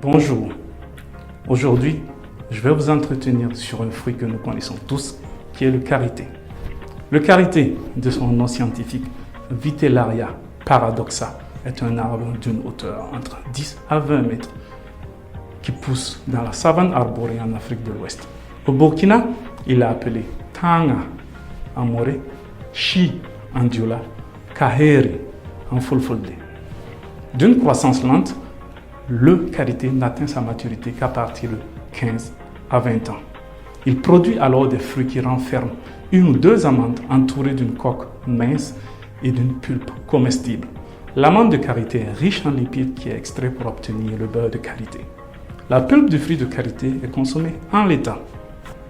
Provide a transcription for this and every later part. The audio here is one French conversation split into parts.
Bonjour, aujourd'hui je vais vous entretenir sur un fruit que nous connaissons tous, qui est le karité. Le karité, de son nom scientifique Vitellaria paradoxa, est un arbre d'une hauteur entre 10 à 20 mètres qui pousse dans la savane arborée en Afrique de l'Ouest. Au Burkina, il est appelé Tanga en Moré, Chi en Diola, Kaheri en Fulfulde. D'une croissance lente, le karité n'atteint sa maturité qu'à partir de 15 à 20 ans. Il produit alors des fruits qui renferment une ou deux amandes entourées d'une coque mince et d'une pulpe comestible. L'amande de karité est riche en lipides qui est extrait pour obtenir le beurre de karité. La pulpe du fruit de karité est consommée en l'état,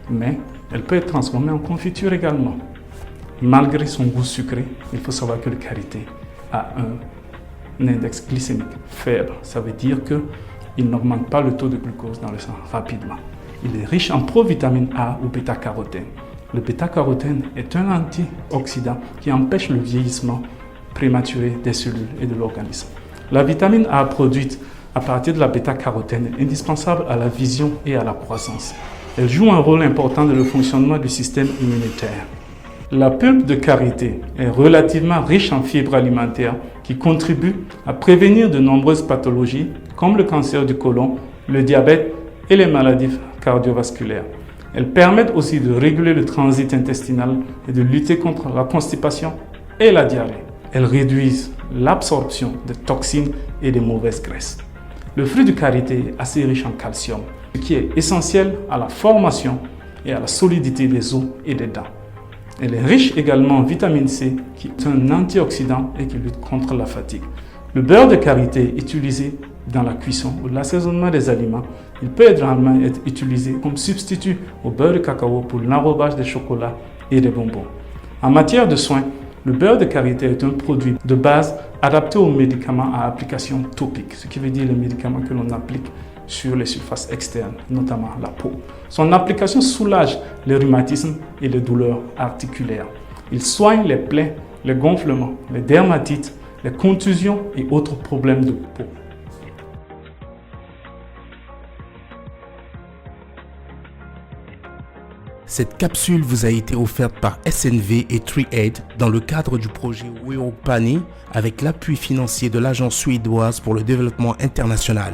mais elle peut être transformée en confiture également. Malgré son goût sucré, il faut savoir que le karité a un index glycémique faible. Ça veut dire qu'il n'augmente pas le taux de glucose dans le sang rapidement. Il est riche en provitamine A ou bêta-carotène. Le bêta-carotène est un antioxydant qui empêche le vieillissement prématuré des cellules et de l'organisme. La vitamine A produite à partir de la bêta-carotène est indispensable à la vision et à la croissance. Elle joue un rôle important dans le fonctionnement du système immunitaire. La pulpe de karité est relativement riche en fibres alimentaires qui contribuent à prévenir de nombreuses pathologies comme le cancer du côlon, le diabète et les maladies cardiovasculaires. Elles permettent aussi de réguler le transit intestinal et de lutter contre la constipation et la diarrhée. Elles réduisent l'absorption de toxines et de mauvaises graisses. Le fruit du karité est assez riche en calcium, ce qui est essentiel à la formation et à la solidité des os et des dents. Elle est riche également en vitamine C, qui est un antioxydant et qui lutte contre la fatigue. Le beurre de karité est utilisé dans la cuisson ou l'assaisonnement des aliments. Il peut également être utilisé comme substitut au beurre de cacao pour l'enrobage des chocolats et des bonbons. En matière de soins, le beurre de karité est un produit de base adapté aux médicaments à application topique, ce qui veut dire les médicaments que l'on applique sur les surfaces externes, notamment la peau. Son application soulage les rhumatismes et les douleurs articulaires. Il soigne les plaies, les gonflements, les dermatites, les contusions et autres problèmes de peau. Cette capsule vous a été offerte par SNV et TreeAid dans le cadre du projet Weopani avec l'appui financier de l'Agence suédoise pour le développement international.